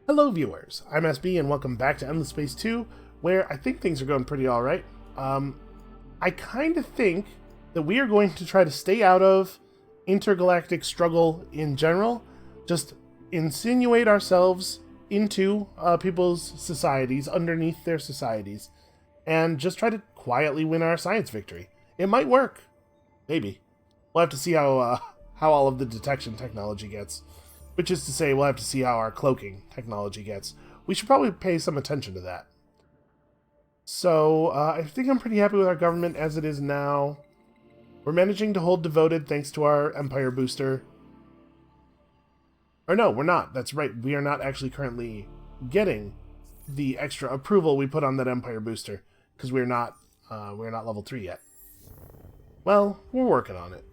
Hello viewers, I'm SB and welcome back to Endless Space 2, where I think things are going pretty alright. I kind of think that we are going to try to stay out of intergalactic struggle in general, just insinuate ourselves into people's societies, underneath their societies, and just try to quietly win our science victory. It might work. Maybe. We'll have to see how all of the detection technology gets. Which is to say, we'll have to see how our cloaking technology gets. We should probably pay some attention to that. So, I think I'm pretty happy with our government as it is now. We're managing to hold devoted thanks to our Empire booster. Or no, we're not. That's right. We are not actually currently getting the extra approval we put on that Empire booster. Because we're not level 3 yet. Well, we're working on it.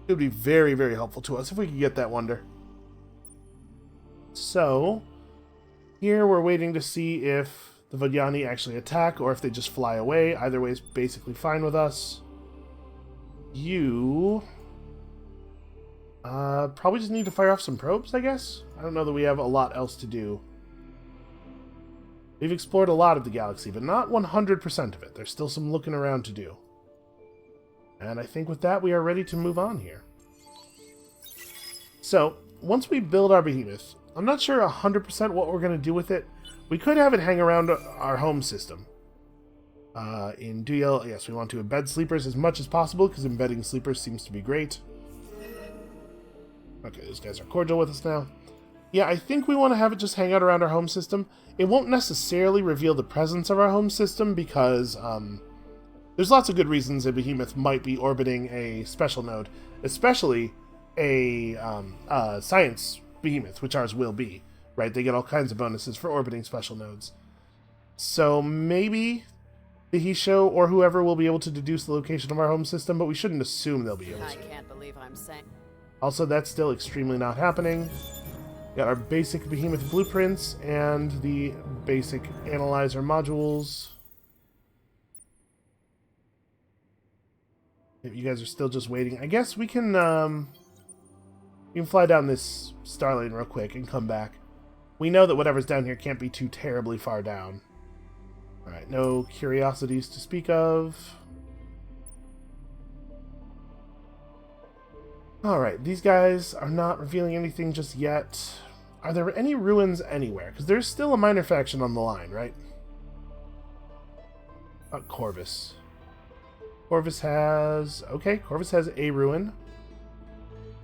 It would be very, very helpful to us if we could get that wonder. So, here we're waiting to see if the Vodyani actually attack or if they just fly away. Either way is basically fine with us. You probably just need to fire off some probes, I guess? I don't know that we have a lot else to do. We've explored a lot of the galaxy, but not 100% of it. There's still some looking around to do. And I think with that, we are ready to move on here. So, once we build our behemoth, I'm not sure 100% what we're going to do with it. We could have it hang around our home system. In Duyel, yes, we want to embed sleepers as much as possible, because embedding sleepers seems to be great. Okay, those guys are cordial with us now. Yeah, I think we want to have it just hang out around our home system. It won't necessarily reveal the presence of our home system, because there's lots of good reasons a behemoth might be orbiting a special node, especially a science behemoth, which ours will be, right? They get all kinds of bonuses for orbiting special nodes. So maybe the Hisho or whoever will be able to deduce the location of our home system, but we shouldn't assume they'll be able to. I can't believe I'm saying. Also, that's still extremely not happening. Got our basic behemoth blueprints and the basic analyzer modules. You guys are still just waiting. I guess we can fly down this star lane real quick and come back. We know that whatever's down here can't be too terribly far down. Alright, no curiosities to speak of. Alright, these guys are not revealing anything just yet. Are there any ruins anywhere? Because there's still a minor faction on the line, right? Corvus. Corvus has... Okay, Corvus has a ruin.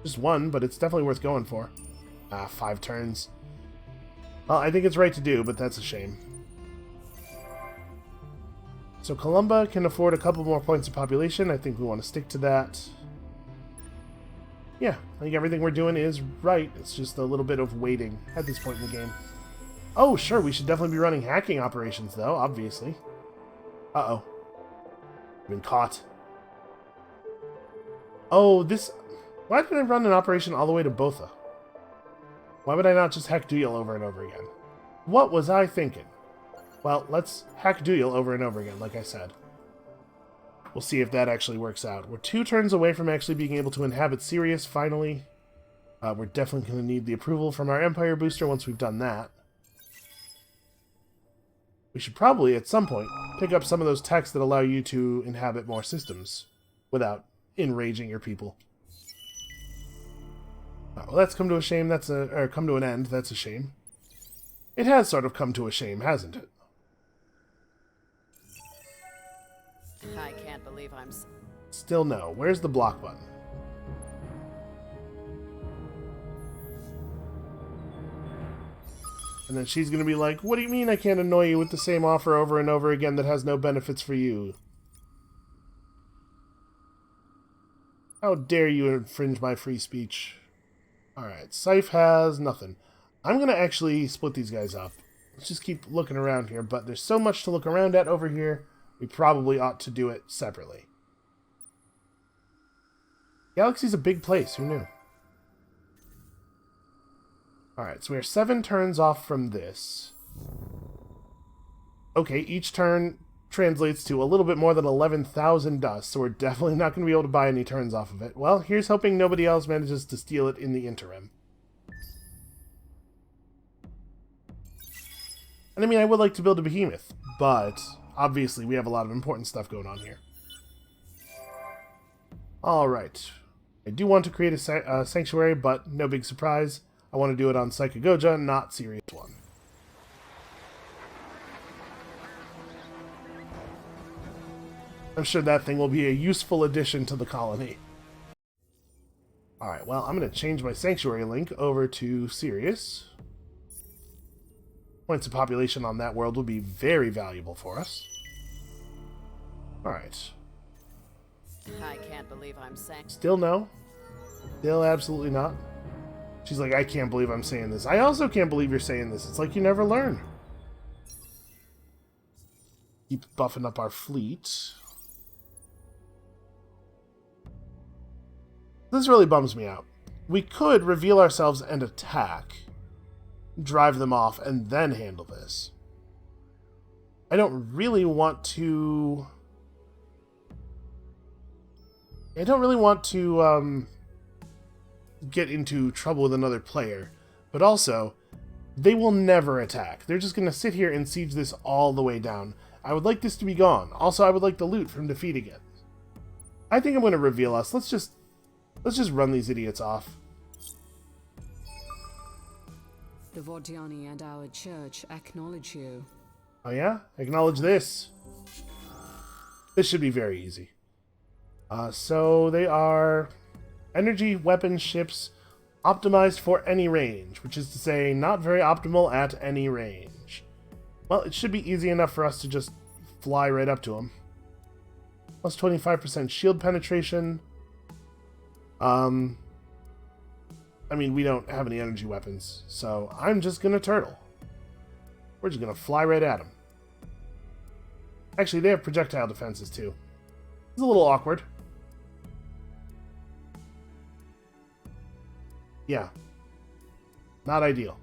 Just one, but it's definitely worth going for. 5 turns. Well, I think it's right to do, but that's a shame. So Columba can afford a couple more points of population. I think we want to stick to that. Yeah, I think everything we're doing is right. It's just a little bit of waiting at this point in the game. Oh, sure, we should definitely be running hacking operations, though, obviously. Uh-oh. Been caught. Oh, this... Why did I run an operation all the way to Botha? Why would I not just hack Duyel over and over again? What was I thinking? Well, let's hack Duyel over and over again, like I said. We'll see if that actually works out. We're 2 turns away from actually being able to inhabit Sirius, finally. We're definitely going to need the approval from our Empire booster once we've done that. We should probably, at some point, pick up some of those techs that allow you to inhabit more systems without enraging your people. Well, that's come to a shame. Or come to an end. That's a shame. It has sort of come to a shame, hasn't it? I can't believe I'm... Still no. Where's the block button? And then she's going to be like, what do you mean I can't annoy you with the same offer over and over again that has no benefits for you? How dare you infringe my free speech? Alright, Scythe has nothing. I'm going to actually split these guys up. Let's just keep looking around here, but there's so much to look around at over here, we probably ought to do it separately. Galaxy's a big place, who knew? Alright, so we are 7 turns off from this. Okay, each turn translates to a little bit more than 11,000 dust, so we're definitely not going to be able to buy any turns off of it. Well, here's hoping nobody else manages to steal it in the interim. And I mean, I would like to build a behemoth, but obviously we have a lot of important stuff going on here. Alright. I do want to create a sanctuary, but no big surprise. I want to do it on Psychagoja, not Sirius 1. I'm sure that thing will be a useful addition to the colony. Alright, well, I'm going to change my sanctuary link over to Sirius. Points of population on that world will be very valuable for us. Alright. I can't believe I'm saying. Still no. Still absolutely not. She's like, I can't believe I'm saying this. I also can't believe you're saying this. It's like you never learn. Keep buffing up our fleet. This really bums me out. We could reveal ourselves and attack. Drive them off and then handle this. I don't really want to... get into trouble with another player, but also, they will never attack. They're just going to sit here and siege this all the way down. I would like this to be gone. Also, I would like the loot from defeating it. I think I'm going to reveal us. Let's just run these idiots off. The Vodiani and our church acknowledge you. Oh yeah? Acknowledge this. This should be very easy. So they are energy weapon ships optimized for any range, which is to say not very optimal at any range. Well, it should be easy enough for us to just fly right up to them. Plus 25% shield penetration. I mean, we don't have any energy weapons, so I'm just gonna turtle. We're just gonna fly right at them. Actually, they have projectile defenses too. It's a little awkward. Yeah. Not ideal.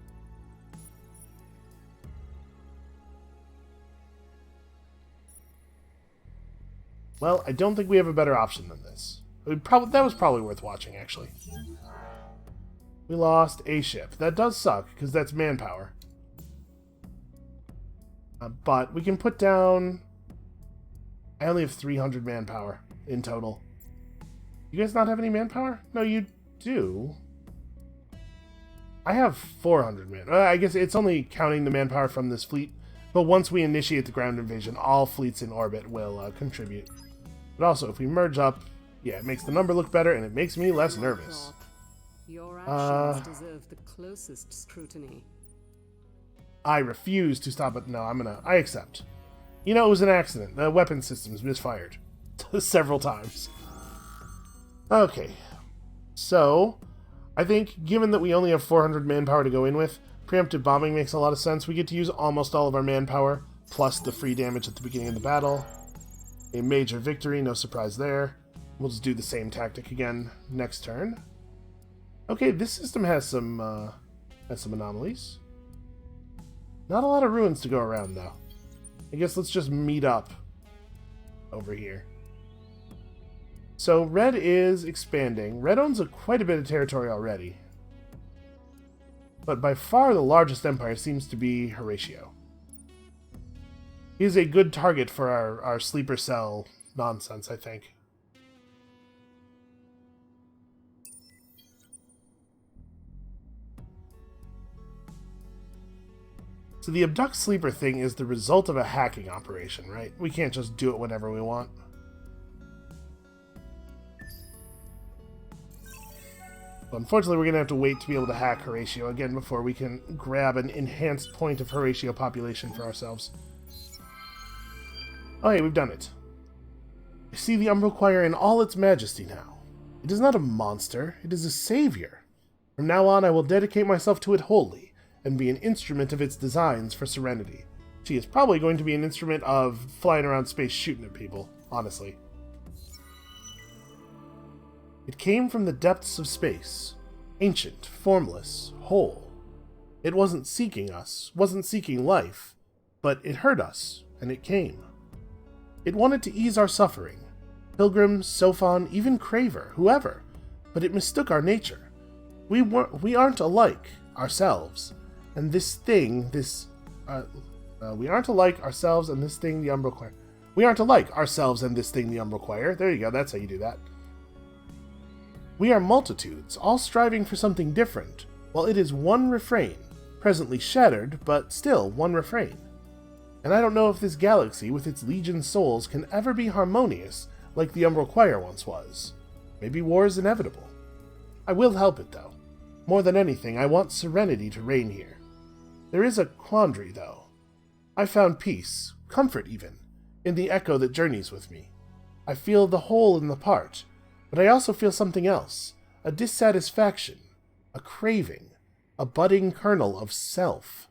Well, I don't think we have a better option than this. That was probably worth watching, actually. We lost a ship. That does suck, because that's manpower. But we can put down... I only have 300 manpower in total. You guys not have any manpower? No, you do. I have 400 man. I guess it's only counting the manpower from this fleet. But once we initiate the ground invasion, all fleets in orbit will contribute. But also, if we merge up, yeah, it makes the number look better, and it makes me less nervous. Your actions deserve the closest scrutiny. I refuse to stop it. No, I accept. You know, it was an accident. The weapon systems misfired. Several times. Okay. So, I think, given that we only have 400 manpower to go in with, preemptive bombing makes a lot of sense. We get to use almost all of our manpower, plus the free damage at the beginning of the battle. A major victory, no surprise there. We'll just do the same tactic again next turn. Okay, this system has some anomalies. Not a lot of ruins to go around, though. I guess let's just meet up over here. So, Red is expanding. Red owns quite a bit of territory already. But by far the largest empire seems to be Horatio. He is a good target for our sleeper cell nonsense, I think. So the abduct sleeper thing is the result of a hacking operation, right? We can't just do it whenever we want. So unfortunately, we're going to have to wait to be able to hack Horatio again before we can grab an enhanced point of Horatio population for ourselves. Oh, hey, we've done it. I see the Umbral Choir in all its majesty now. It is not a monster, it is a savior. From now on, I will dedicate myself to it wholly, and be an instrument of its designs for serenity. She is probably going to be an instrument of flying around space shooting at people, honestly. It came from the depths of space, ancient, formless, whole. It wasn't seeking us, wasn't seeking life, but it heard us, and it came. It wanted to ease our suffering. Pilgrim, Sophon, even Craver, whoever, but it mistook our nature. We aren't alike, ourselves. And this thing, this We aren't alike ourselves and this thing, the Umbral Choir. We aren't alike ourselves and this thing, the Umbral Choir. There you go, that's how you do that. We are multitudes, all striving for something different, while it is one refrain, presently shattered, but still one refrain. And I don't know if this galaxy, with its legion souls, can ever be harmonious like the Umbral Choir once was. Maybe war is inevitable. I will help it, though. More than anything, I want serenity to reign here. There is a quandary, though. I found peace, comfort even, in the echo that journeys with me. I feel the whole in the part, but I also feel something else, a dissatisfaction, a craving, a budding kernel of self.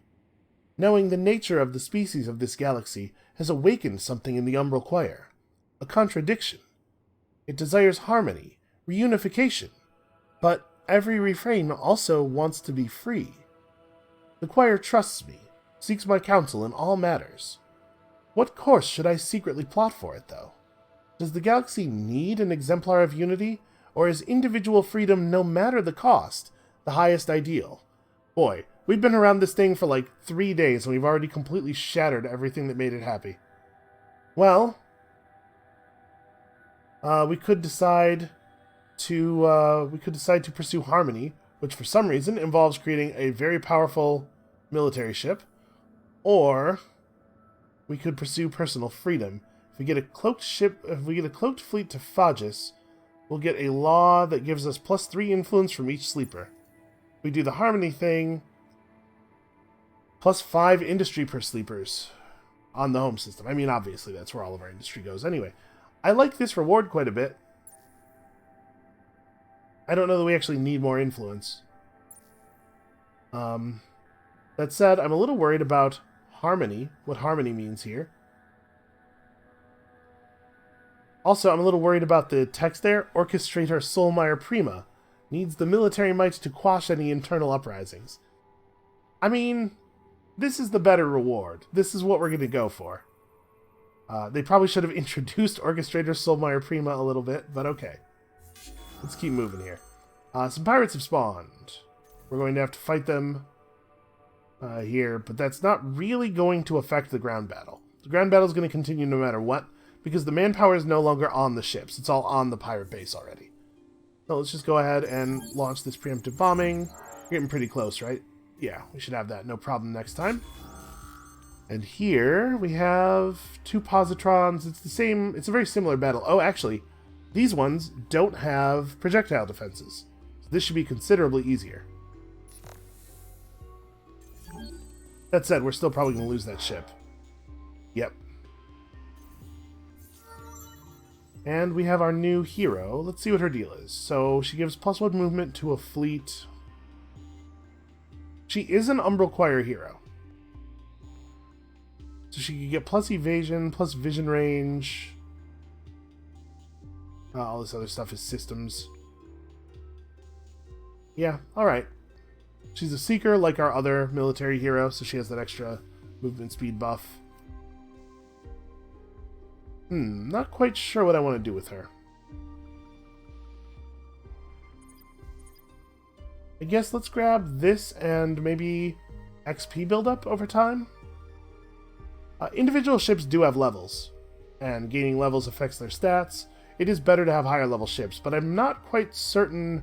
Knowing the nature of the species of this galaxy has awakened something in the Umbral Choir, a contradiction. It desires harmony, reunification, but every refrain also wants to be free. The choir trusts me, seeks my counsel in all matters. What course should I secretly plot for it, though? Does the galaxy need an exemplar of unity, or is individual freedom, no matter the cost, the highest ideal? Boy, we've been around this thing for like 3 days, and we've already completely shattered everything that made it happy. Well, we could decide to pursue harmony, which for some reason involves creating a very powerful military ship, or we could pursue personal freedom. If we get a cloaked fleet to Fagus, we'll get a law that gives us +3 influence from each sleeper. If we do the harmony thing, +5 industry per sleepers on the home system. I mean, obviously, that's where all of our industry goes anyway. I like this reward quite a bit. I don't know that we actually need more influence. That said, I'm a little worried about harmony, what harmony means here. Also, I'm a little worried about the text there. Orchestrator Solmire Prima needs the military might to quash any internal uprisings. I mean, this is the better reward. This is what we're going to go for. They probably should have introduced Orchestrator Solmire Prima a little bit, but okay. Let's keep moving here. Some pirates have spawned. We're going to have to fight them here, but that's not really going to affect the ground battle. The ground battle is going to continue no matter what, because the manpower is no longer on the ships. It's all on the pirate base already. So let's just go ahead and launch this preemptive bombing. We're getting pretty close, right? Yeah, we should have that. No problem next time. And here we have 2 positrons. It's the same. It's a very similar battle. Oh, actually, these ones don't have projectile defenses. So this should be considerably easier. That said, we're still probably going to lose that ship. Yep. And we have our new hero. Let's see what her deal is. So she gives +1 movement to a fleet. She is an Umbral Choir hero. So she can get plus evasion, plus vision range. All this other stuff is systems. Yeah, alright. She's a seeker like our other military hero, so she has that extra movement speed buff. Not quite sure what I want to do with her. I guess let's grab this and maybe XP buildup over time. Individual ships do have levels, and gaining levels affects their stats. It is better to have higher level ships, but I'm not quite certain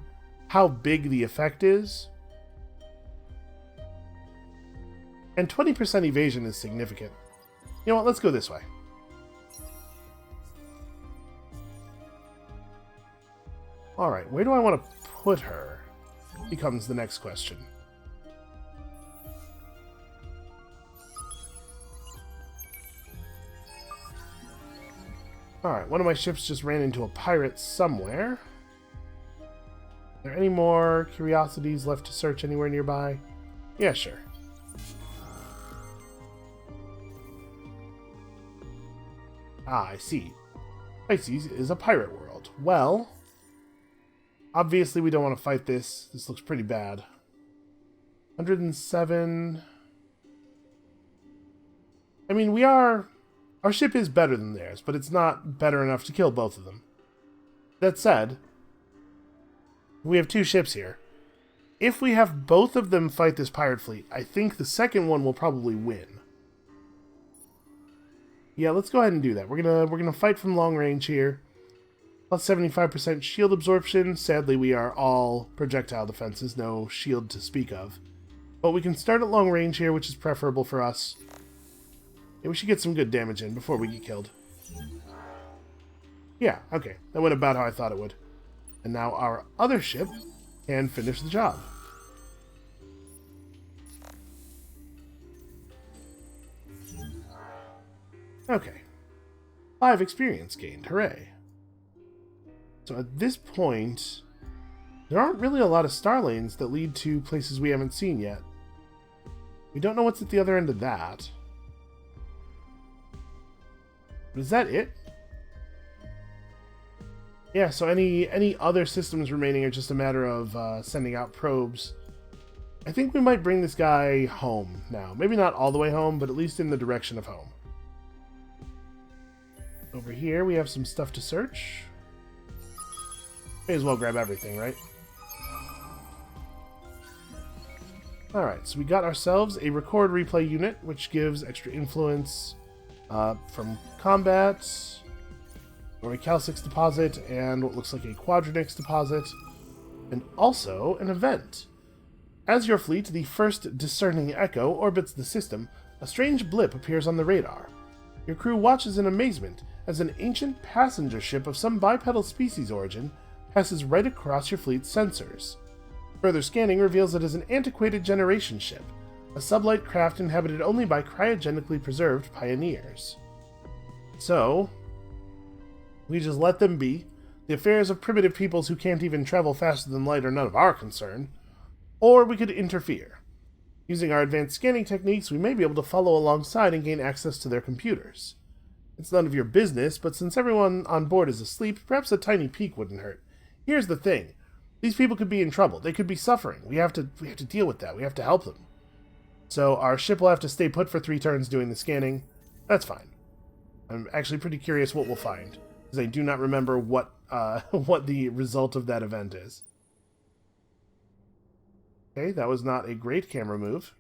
how big the effect is. And 20% evasion is significant. You know what, let's go this way. Alright, where do I want to put her? Becomes the next question. Alright, one of my ships just ran into a pirate somewhere. Are there any more curiosities left to search anywhere nearby? Yeah, sure. Ah, I see. Pisces is a pirate world. Well, obviously we don't want to fight this. This looks pretty bad. 107. I mean, our ship is better than theirs, but it's not better enough to kill both of them. That said, we have 2 ships here. If we have both of them fight this pirate fleet, I think the second one will probably win. Yeah, let's go ahead and do that. We're gonna fight from long range here. Plus 75% shield absorption. Sadly, we are all projectile defenses, no shield to speak of. But we can start at long range here, which is preferable for us. Yeah, we should get some good damage in before we get killed. Yeah, okay. That went about how I thought it would. And now our other ship can finish the job. Okay. 5 experience gained. Hooray. So at this point, there aren't really a lot of star lanes that lead to places we haven't seen yet. We don't know what's at the other end of that. But is that it? Yeah, so any other systems remaining are just a matter of sending out probes. I think we might bring this guy home now. Maybe not all the way home, but at least in the direction of home. Over here, we have some stuff to search. May as well grab everything, right? Alright, so we got ourselves a record replay unit, which gives extra influence from combat, or a Cal 6 deposit, and what looks like a Quadranix deposit, and also an event. As your fleet, the first discerning Echo, orbits the system, a strange blip appears on the radar. Your crew watches in amazement as an ancient passenger ship of some bipedal species origin passes right across your fleet's sensors. Further scanning reveals it is an antiquated generation ship, a sublight craft inhabited only by cryogenically preserved pioneers. So, we just let them be. The affairs of primitive peoples who can't even travel faster than light are none of our concern. Or we could interfere. Using our advanced scanning techniques, we may be able to follow alongside and gain access to their computers. It's none of your business, but since everyone on board is asleep, perhaps a tiny peek wouldn't hurt. Here's the thing. These people could be in trouble. They could be suffering. We have to deal with that. We have to help them. So our ship will have to stay put for 3 turns doing the scanning. That's fine. I'm actually pretty curious what we'll find, because I do not remember what the result of that event is. Okay, that was not a great camera move.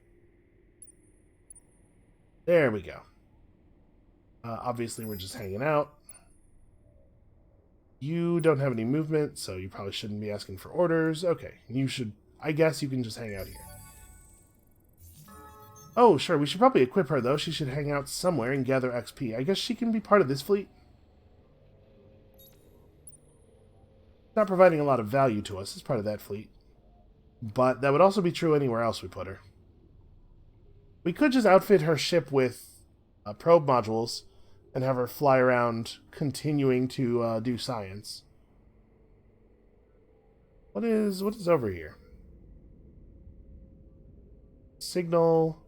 There we go. Obviously, we're just hanging out. You don't have any movement, so you probably shouldn't be asking for orders. Okay, you should... I guess you can just hang out here. Oh, sure, we should probably equip her, though. She should hang out somewhere and gather XP. I guess she can be part of this fleet. Not providing a lot of value to us as part of that fleet. But that would also be true anywhere else we put her. We could just outfit her ship with probe modules and have her fly around continuing to do science. What is over here? Signal.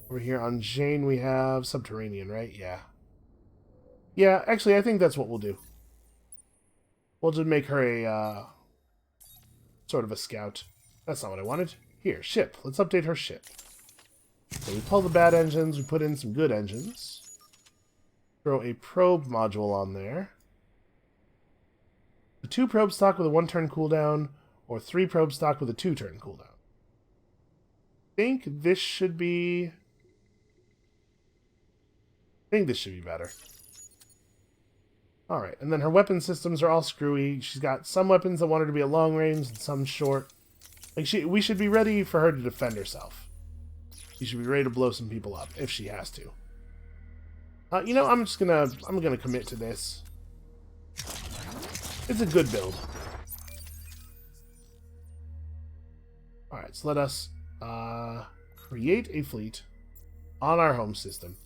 Over here on Jane we have subterranean, right? Yeah. Yeah, actually I think that's what we'll do. We'll just make her a sort of a scout. That's not what I wanted. Here, ship. Let's update her ship. So we pull the bad engines, we put in some good engines. Throw a probe module on there. A 2 probe stock with a 1-turn cooldown, or 3 probe stock with a 2-turn cooldown. I think this should be better. Alright, and then her weapon systems are all screwy. She's got some weapons that want her to be at long range and some short. Like we should be ready for her to defend herself. She should be ready to blow some people up if she has to. You know, I'm gonna commit to this. It's a good build. Alright, so let us create a fleet on our home system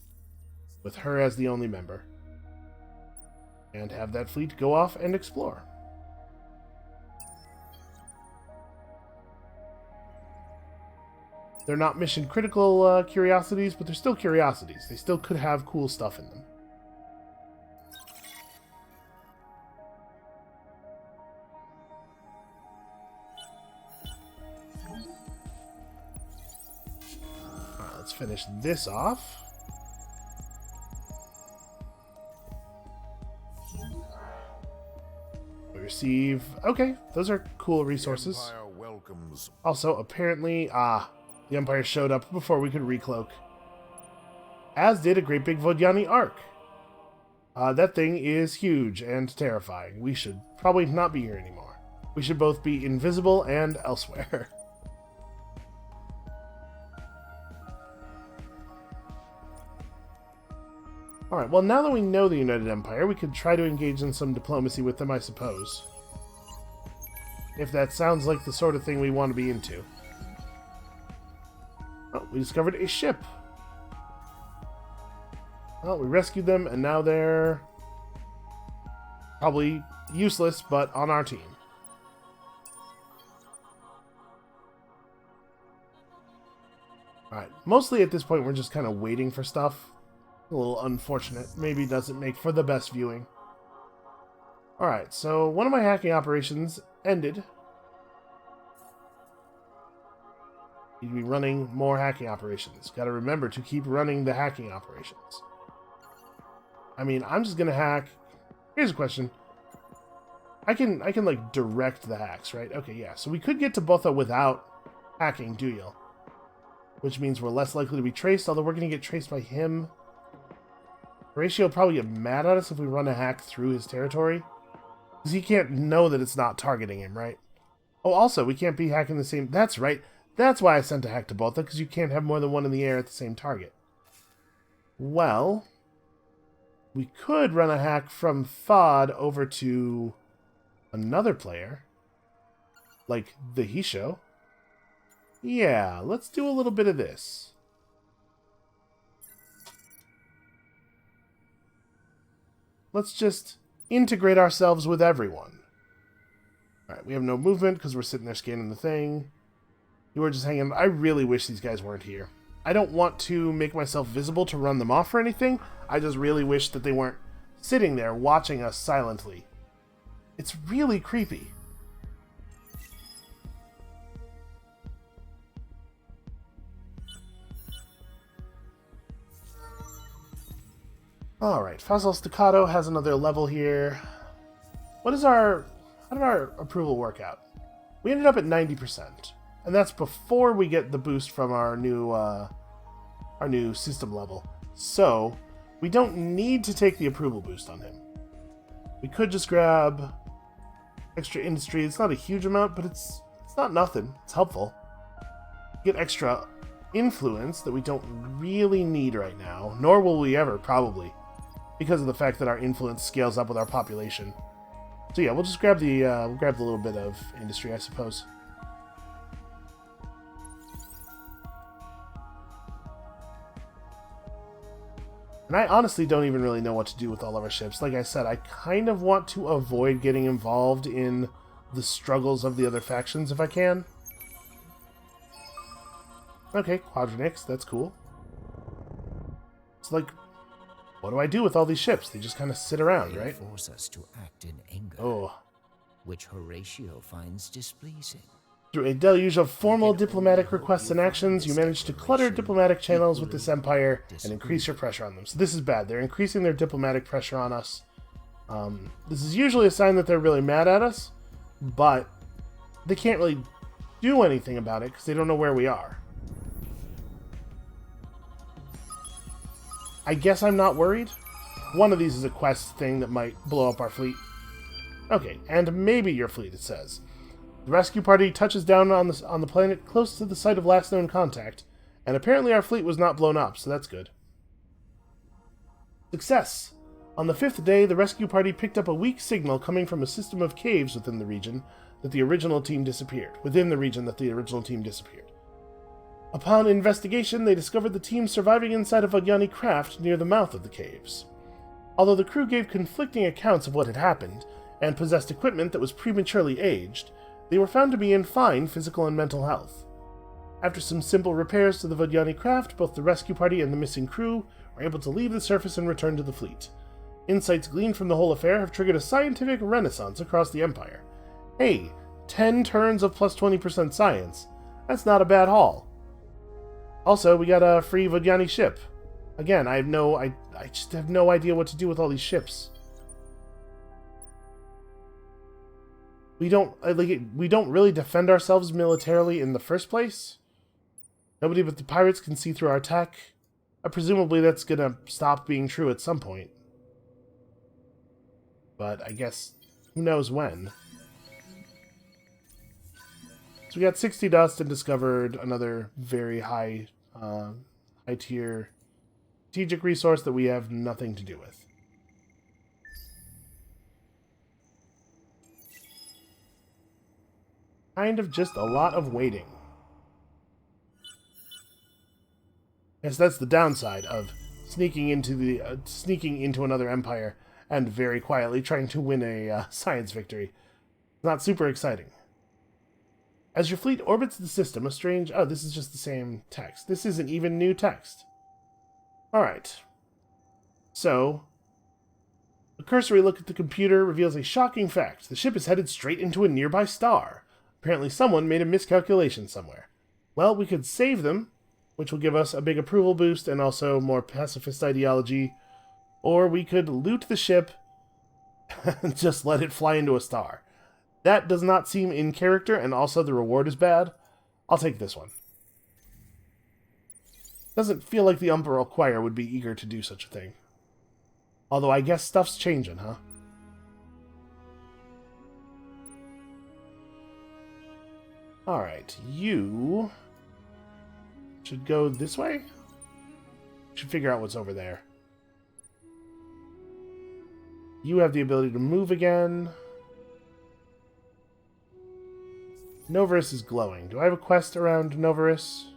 with her as the only member. And have that fleet go off and explore. They're not mission critical curiosities, but they're still curiosities. They still could have cool stuff in them. Alright, let's finish this off. We receive... Okay, those are cool resources. Also, apparently... the Empire showed up before we could recloak. as did a great big Vodyani Ark. That thing is huge and terrifying. We should probably not be here anymore. We should both be invisible and elsewhere. Alright, well now that we know the United Empire, we could try to engage in some diplomacy with them, I suppose. If that sounds like the sort of thing we want to be into. Oh, we discovered a ship. Well, we rescued them, and now they're probably useless, but on our team. Alright, mostly at this point we're just kind of waiting for stuff. A little unfortunate. Maybe doesn't make for the best viewing. Alright, so one of my hacking operations ended. Need to be running more hacking operations. Gotta remember to keep running the hacking operations. I mean, I'm just gonna hack. Here's a question. I can like direct the hacks, right? Okay, yeah. So we could get to Botha without hacking Duyal, which means we're less likely to be traced, although we're gonna get traced by him. Horatio will probably get mad at us if we run a hack through his territory, because he can't know that it's not targeting him, right? Oh, also, we can't be hacking the same... That's right. That's why I sent a hack to Botha, because you can't have more than one in the air at the same target. Well, we could run a hack from Fod over to another player, like the Hisho. Yeah, let's do a little bit of this. Let's just integrate ourselves with everyone. Alright, we have no movement because we're sitting there scanning the thing. You were just hanging... I really wish these guys weren't here. I don't want to make myself visible to run them off or anything. I just really wish that they weren't sitting there watching us silently. It's really creepy. Alright, Fazal Staccato has another level here. How did our approval work out? We ended up at 90%. And that's before we get the boost from our new system level. So, we don't need to take the approval boost on him. We could just grab extra industry. It's not a huge amount, but it's not nothing. It's helpful. Get extra influence that we don't really need right now, nor will we ever, probably, because of the fact that our influence scales up with our population. So yeah, we'll just grab the little bit of industry, I suppose. And I honestly don't even really know what to do with all of our ships. Like I said, I kind of want to avoid getting involved in the struggles of the other factions if I can. Okay, Quadranix, that's cool. It's like, what do I do with all these ships? They just kind of sit around, right? They force us to act in anger, Oh. which Horatio finds displeasing. Through a deluge of formal diplomatic requests and actions, you manage to clutter diplomatic channels with this empire and increase your pressure on them. So this is bad. They're increasing their diplomatic pressure on us. This is usually a sign that they're really mad at us, but they can't really do anything about it because they don't know where we are. I guess I'm not worried. One of these is a quest thing that might blow up our fleet. Okay, and maybe your fleet, it says. The rescue party touches down on the planet close to the site of last known contact, and apparently our fleet was not blown up, so that's good. Success! On the 5th day, the rescue party picked up a weak signal coming from a system of caves within the region that the original team disappeared. Upon investigation, they discovered the team surviving inside a Vodyani craft near the mouth of the caves. Although the crew gave conflicting accounts of what had happened, and possessed equipment that was prematurely aged, they were found to be in fine physical and mental health. After some simple repairs to the Vodyani craft, both the rescue party and the missing crew were able to leave the surface and return to the fleet. Insights gleaned from the whole affair have triggered a scientific renaissance across the Empire. Hey, 10 turns of plus 20% science. That's not a bad haul. Also, we got a free Vodyani ship. Again, I just have no idea what to do with all these ships. We don't really defend ourselves militarily in the first place. Nobody but the pirates can see through our tech. Presumably that's going to stop being true at some point. But I guess who knows when. So we got 60 dust and discovered another very high tier strategic resource that we have nothing to do with. Kind of just a lot of waiting. Yes, that's the downside of sneaking into another empire and very quietly trying to win a science victory. Not super exciting. As your fleet orbits the system, a strange... Oh, this is just the same text. This isn't even new text. Alright. So, a cursory look at the computer reveals a shocking fact. The ship is headed straight into a nearby star. Apparently someone made a miscalculation somewhere. Well, we could save them, which will give us a big approval boost and also more pacifist ideology. Or we could loot the ship and just let it fly into a star. That does not seem in character, and also the reward is bad. I'll take this one. Doesn't feel like the Umbral Choir would be eager to do such a thing. Although I guess stuff's changing, huh? Alright, you should go this way? Should figure out what's over there. You have the ability to move again. Novarus is glowing. Do I have a quest around Novarus?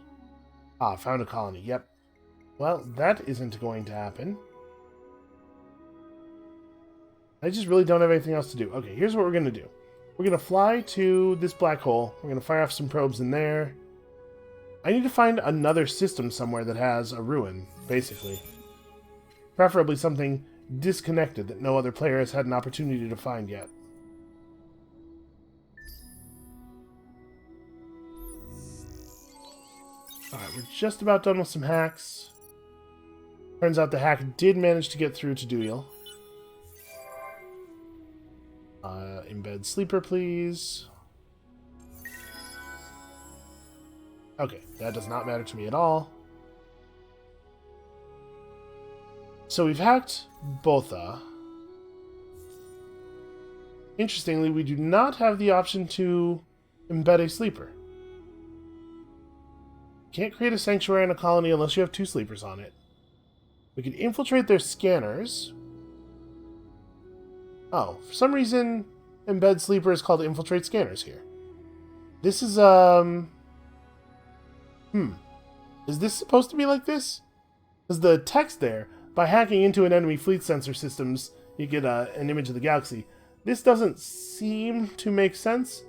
Ah, found a colony. Yep. Well, that isn't going to happen. I just really don't have anything else to do. Okay, here's what we're going to do. We're going to fly to this black hole. We're going to fire off some probes in there. I need to find another system somewhere that has a ruin, basically. Preferably something disconnected that no other player has had an opportunity to find yet. Alright, we're just about done with some hacks. Turns out the hack did manage to get through to Duil. Embed sleeper, please. Okay, that does not matter to me at all. So we've hacked Botha. Interestingly, we do not have the option to embed a sleeper. Can't create a sanctuary in a colony unless you have 2 sleepers on it. We could infiltrate their scanners. Oh, for some reason, embed sleeper is called infiltrate scanners here. This is, Is this supposed to be like this? Because the text there, by hacking into an enemy fleet sensor systems, you get an image of the galaxy. This doesn't seem to make sense.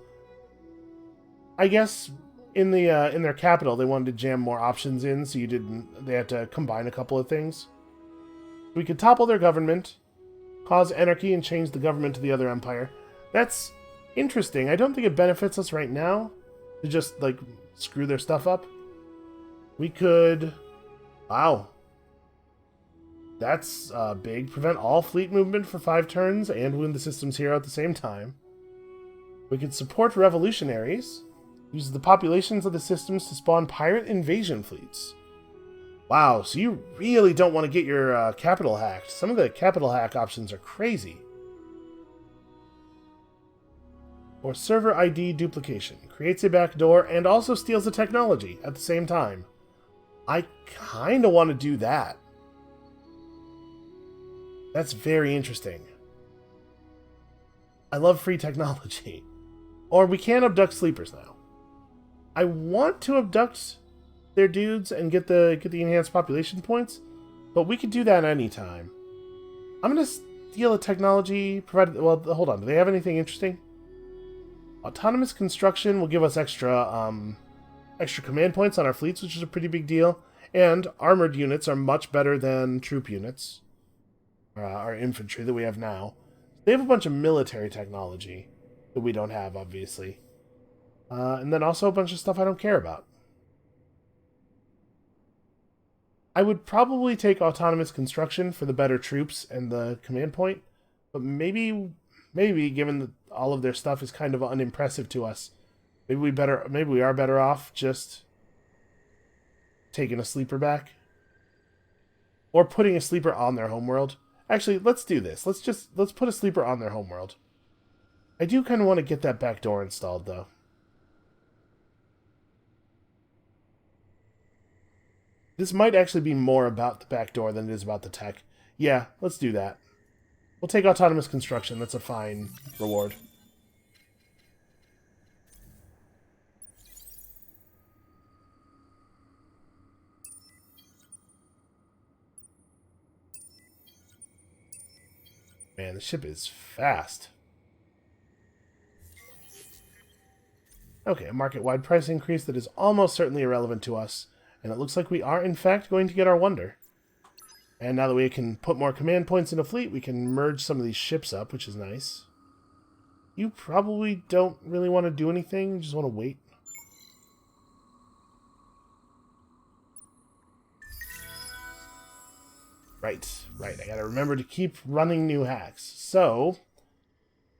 I guess in their capital they wanted to jam more options in, so they had to combine a couple of things. We could topple their government, cause anarchy, and change the government to the other empire. That's interesting. I don't think it benefits us right now to just, like, screw their stuff up. We could... Wow. That's big. Prevent all fleet movement for 5 turns and win the system's hero at the same time. We could support revolutionaries. Use the populations of the systems to spawn pirate invasion fleets. Wow, so you really don't want to get your capital hacked. Some of the capital hack options are crazy. Or server ID duplication. Creates a backdoor and also steals the technology at the same time. I kind of want to do that. That's very interesting. I love free technology. Or we can abduct sleepers now. I want to abduct their dudes and get the enhanced population points, but we could do that anytime. I'm going to steal a technology provided... Well, hold on. Do they have anything interesting? Autonomous construction will give us extra command points on our fleets, which is a pretty big deal. And armored units are much better than troop units. Our infantry that we have now. They have a bunch of military technology that we don't have, obviously. And then also a bunch of stuff I don't care about. I would probably take autonomous construction for the better troops and the command point, but maybe given that all of their stuff is kind of unimpressive to us, maybe we are better off just taking a sleeper back. Or putting a sleeper on their homeworld. Actually, let's do this. Let's put a sleeper on their homeworld. I do kind of want to get that back door installed, though. This might actually be more about the back door than it is about the tech. Yeah, let's do that. We'll take autonomous construction. That's a fine reward. Man, the ship is fast. Okay, a market-wide price increase that is almost certainly irrelevant to us. And it looks like we are, in fact, going to get our wonder. And now that we can put more command points in a fleet, we can merge some of these ships up, which is nice. You probably don't really want to do anything. You just want to wait. Right. I gotta remember to keep running new hacks. So,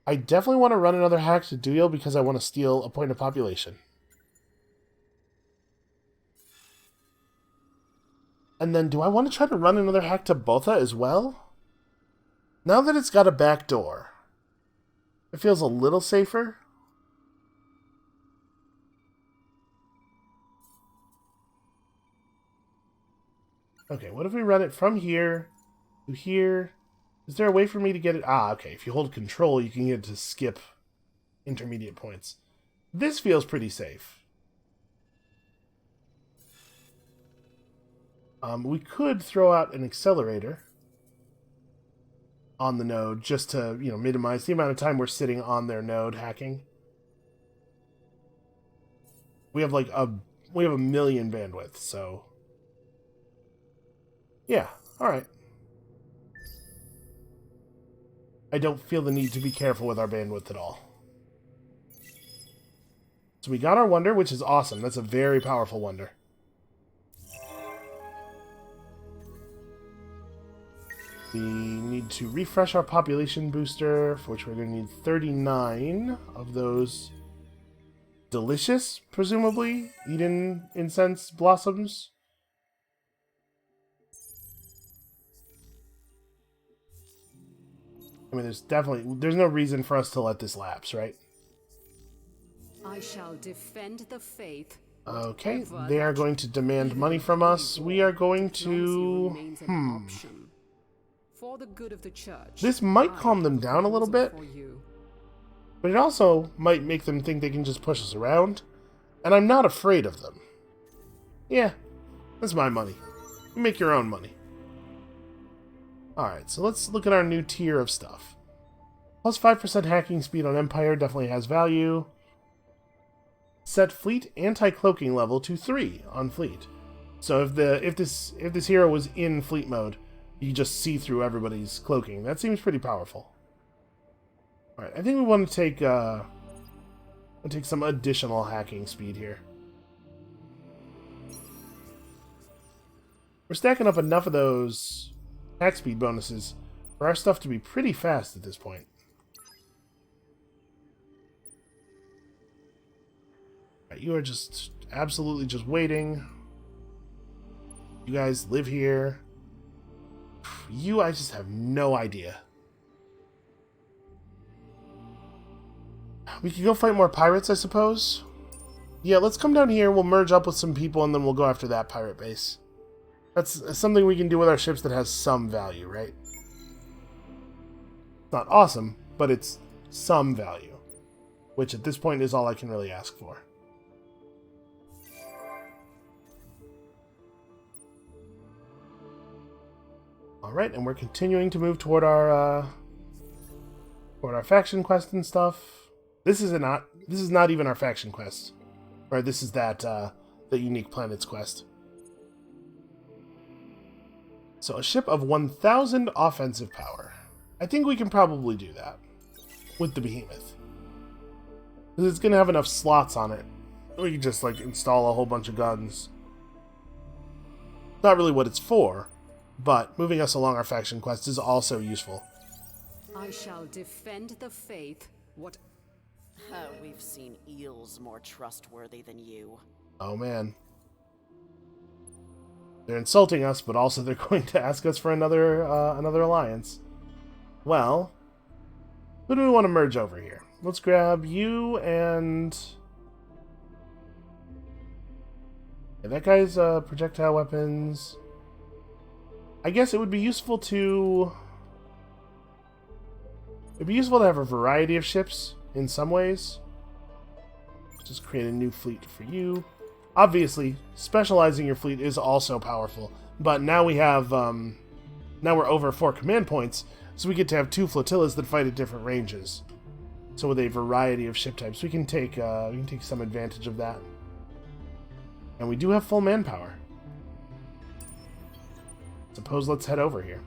I definitely want to run another hack to Duyal because I want to steal a point of population. And then, do I want to try to run another hack to Botha as well? Now that it's got a back door, it feels a little safer. Okay, what if we run it from here to here? Is there a way for me to get it? Ah, okay. If you hold control, you can get it to skip intermediate points. This feels pretty safe. We could throw out an accelerator on the node just to, minimize the amount of time we're sitting on their node hacking. We have we have a million bandwidth, so yeah, all right. I don't feel the need to be careful with our bandwidth at all. So we got our wonder, which is awesome. That's a very powerful wonder. We need to refresh our population booster, for which we're going to need 39 of those delicious, presumably, Eden incense blossoms. I mean, there's no reason for us to let this lapse, right? I shall defend the faith. Okay, they are going to demand money from us. We are going to... For the good of the church. This might calm them down a little bit, but it also might make them think they can just push us around, and I'm not afraid of them. Yeah, that's my money. You make your own money. Alright, so let's look at our new tier of stuff. Plus 5% hacking speed on Empire definitely has value. Set fleet anti-cloaking level to 3 on fleet. So if this hero was in fleet mode, you just see through everybody's cloaking. That seems pretty powerful. Alright, I think we want to take some additional hacking speed here. We're stacking up enough of those hack speed bonuses for our stuff to be pretty fast at this point. Right, you are just absolutely just waiting. You guys live here. You, I just have no idea. We could go fight more pirates, I suppose. Yeah, let's come down here, we'll merge up with some people, and then we'll go after that pirate base. That's something we can do with our ships that has some value, right? It's not awesome, but it's some value. Which at this point is all I can really ask for. Alright, and we're continuing to move toward our faction quest and stuff. This is not even our faction quest. Right, this is the Unique Planets quest. So a ship of 1,000 offensive power. I think we can probably do that with the Behemoth. Because it's going to have enough slots on it. We can just install a whole bunch of guns. Not really what it's for, but moving us along our faction quest is also useful. I shall defend the faith. What? We've seen eels more trustworthy than you. Oh man. They're insulting us, but also they're going to ask us for another alliance. Well, who do we want to merge over here? Let's grab you and... Yeah, that guy's projectile weapons. I guess it would be useful to... It'd be useful to have a variety of ships in some ways. Just create a new fleet for you. Obviously, specializing your fleet is also powerful, but now we have, now we're over 4 command points, so we get to have 2 flotillas that fight at different ranges. So with a variety of ship types, we can take some advantage of that. And we do have full manpower. Suppose let's head over here.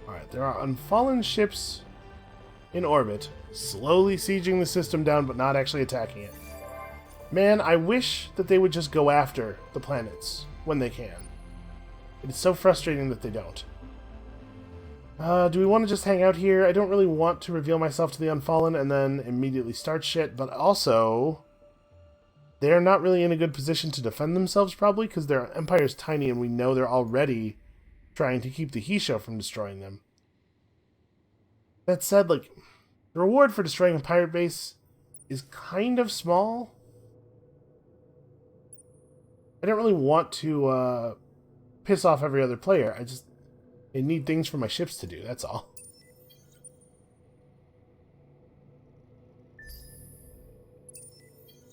Alright, there are unfallen ships in orbit, slowly sieging the system down but not actually attacking it. Man, I wish that they would just go after the planets when they can. It is so frustrating that they don't. Do we want to just hang out here? I don't really want to reveal myself to the Unfallen and then immediately start shit, but also... They're not really in a good position to defend themselves, probably, because their empire's tiny and we know they're already trying to keep the Hisho from destroying them. That said, like, the reward for destroying a pirate base is kind of small. I don't really want to piss off every other player. I need things for my ships to do, that's all.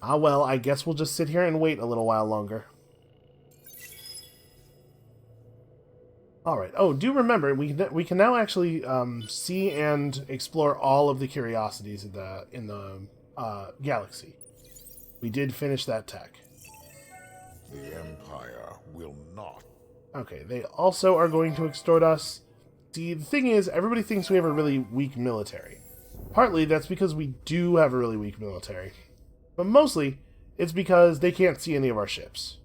Ah well, I guess we'll just sit here and wait a little while longer. Alright, oh, do remember, we can now actually see and explore all of the curiosities in the galaxy. We did finish that tech. The Empire will not. Okay, they also are going to extort us. See, the thing is, everybody thinks we have a really weak military. Partly, that's because we do have a really weak military. But mostly, it's because they can't see any of our ships.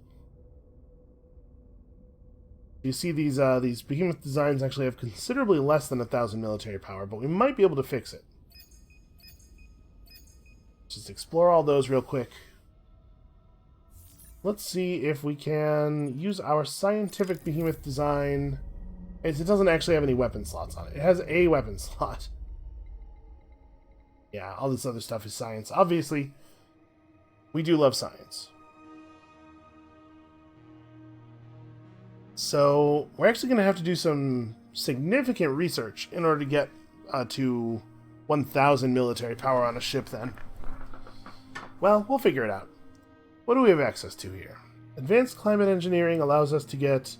You see, these behemoth designs actually have considerably less than 1,000 military power, but we might be able to fix it. Just explore all those real quick. Let's see if we can use our scientific behemoth design. It doesn't actually have any weapon slots on it. It has a weapon slot. Yeah, all this other stuff is science. Obviously, we do love science. So, we're actually going to have to do some significant research in order to get to 1,000 military power on a ship then. Well, we'll figure it out. What do we have access to here? Advanced climate engineering allows us to get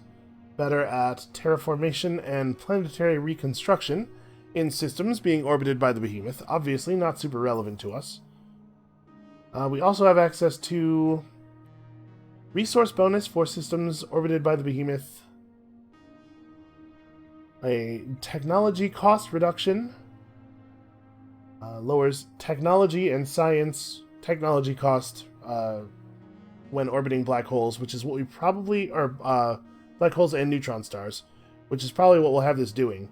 better at terraformation and planetary reconstruction in systems being orbited by the behemoth. Obviously, not super relevant to us. We also have access to resource bonus for systems orbited by the behemoth. A technology cost reduction. Lowers technology and science technology cost when orbiting black holes, which is what we probably... or black holes and neutron stars, which is probably what we'll have this doing.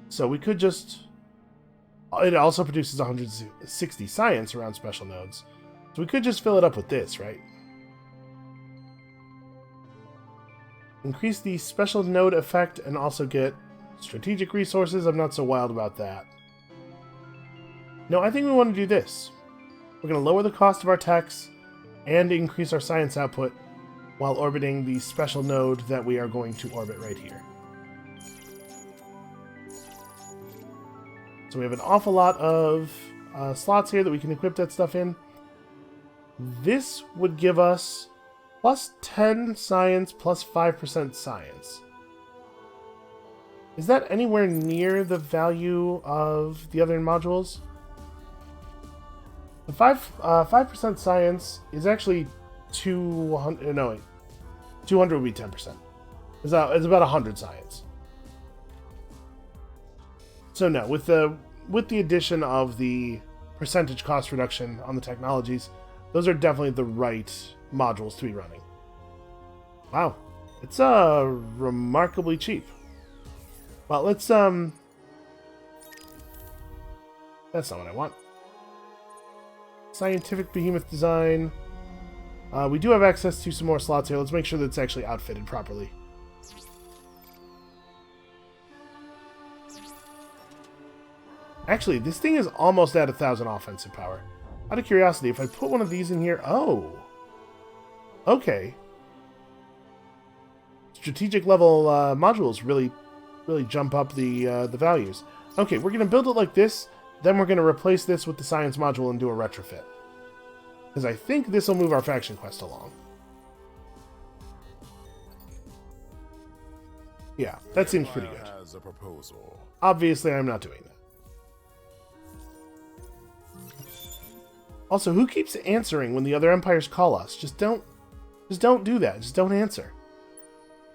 So we could just... It also produces 160 science around special nodes. So we could just fill it up with this, right? Increase the special node effect and also get strategic resources. I'm not so wild about that. No, I think we want to do this. We're going to lower the cost of our techs and increase our science output while orbiting the special node that we are going to orbit right here. So we have an awful lot of slots here that we can equip that stuff in. This would give us plus 10 science, plus 5% science. Is that anywhere near the value of the other modules? The 5% science is actually 200. No, wait. 200 would be 10%. It's about 100 science. So no, with the addition of the percentage cost reduction on the technologies, those are definitely the right modules to be running. Wow, it's remarkably cheap. Well, let's that's not what I want. scientific behemoth design. We do have access to some more slots here. Let's make sure that it's actually outfitted properly. Actually, this thing is almost at 1,000 offensive power. Out of curiosity, if I put one of these in here... Oh! Okay. Strategic level modules really jump up the values. Okay, we're going to build it like this, then we're going to replace this with the science module and do a retrofit. Because I think this will move our faction quest along. Yeah, that seems pretty good. Has a proposal. Obviously, I'm not doing that. Also, who keeps answering when the other empires call us? Just don't do that. Just don't answer.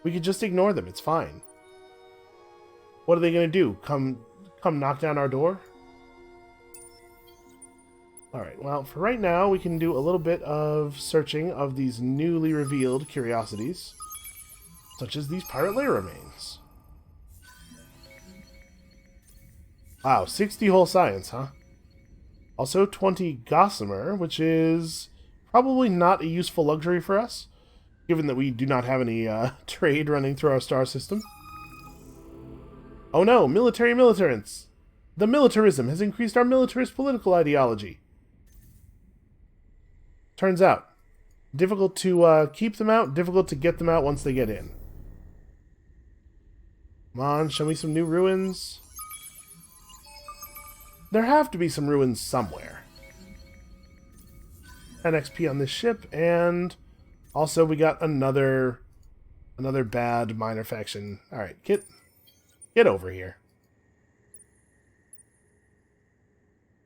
We could just ignore them. It's fine. What are they going to do? Come knock down our door? Alright, well, for right now, we can do a little bit of searching of these newly revealed curiosities, such as these pirate lair remains. Wow, 60 whole science, huh? Also, 20 gossamer, which is probably not a useful luxury for us, given that we do not have any trade running through our star system. Oh no, military militarants! The militarism has increased our militarist political ideology. Turns out, difficult to keep them out, difficult to get them out once they get in. Come on, show me some new ruins. There have to be some ruins somewhere. 10 XP on this ship, and also we got another bad minor faction. Alright, get over here.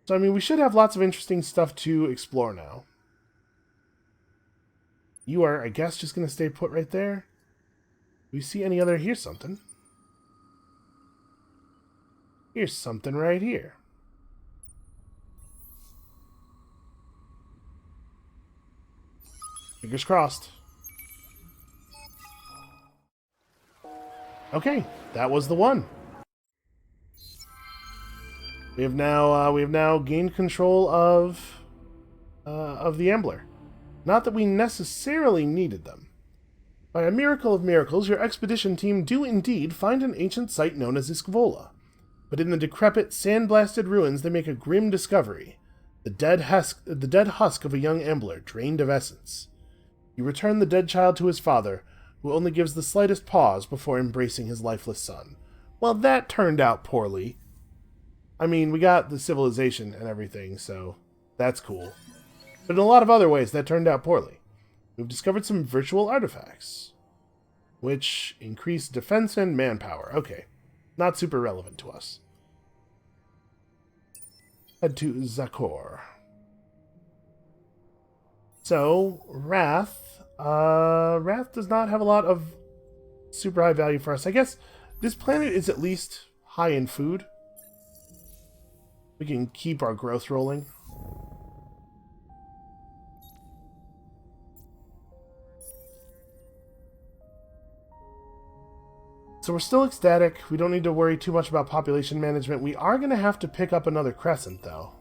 So, I mean, we should have lots of interesting stuff to explore now. You are, I guess, just going to stay put right there. Do we see any other... Here's something. Here's something right here. Fingers crossed. Okay, that was the one. We have now gained control of the Ambler. Not that we necessarily needed them. By a miracle of miracles, your expedition team do indeed find an ancient site known as Iskvola. But in the decrepit, sand-blasted ruins, they make a grim discovery: the dead husk of a young Ambler, drained of essence. You return the dead child to his father, who only gives the slightest pause before embracing his lifeless son. Well, that turned out poorly. I mean, we got the civilization and everything, so that's cool. But in a lot of other ways, that turned out poorly. We've discovered some virtual artifacts, which increase defense and manpower. Okay, not super relevant to us. Head to Zakor. So, Wrath. Wrath does not have a lot of super high value for us. I guess this planet is at least high in food. We can keep our growth rolling. So we're still ecstatic. We don't need to worry too much about population management. We are going to have to pick up another crescent, though.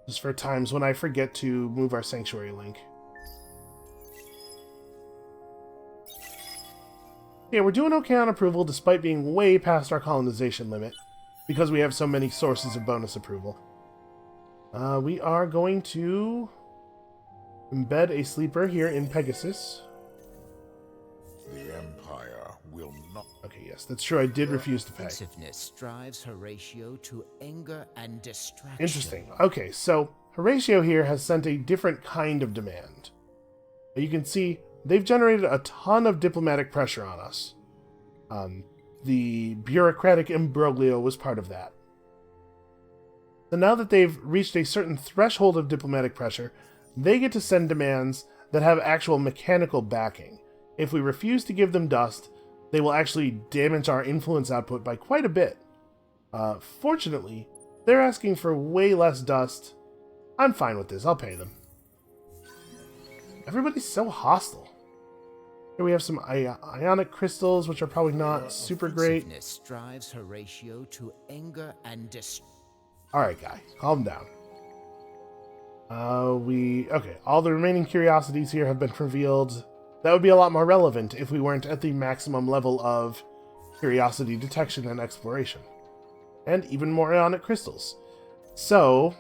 Just for times when I forget to move our sanctuary link. Yeah, we're doing okay on approval despite being way past our colonization limit, because we have so many sources of bonus approval. We are going to embed a sleeper here in Pegasus. The Empire will not. Okay, yes, that's true. I did refuse to pay. Offensiveness drives Horatio to anger and distraction. Interesting. Okay, so Horatio here has sent a different kind of demand. You can see they've generated a ton of diplomatic pressure on us. The bureaucratic imbroglio was part of that. So now that they've reached a certain threshold of diplomatic pressure, they get to send demands that have actual mechanical backing. If we refuse to give them dust, they will actually damage our influence output by quite a bit. Fortunately, they're asking for way less dust. I'm fine with this. I'll pay them. Everybody's so hostile. Here we have some ionic crystals, which are probably not super great. Offensiveness drives Horatio to anger and Alright, guy. Calm down. Okay, all the remaining curiosities here have been revealed. That would be a lot more relevant if we weren't at the maximum level of curiosity detection and exploration. And even more ionic crystals. So,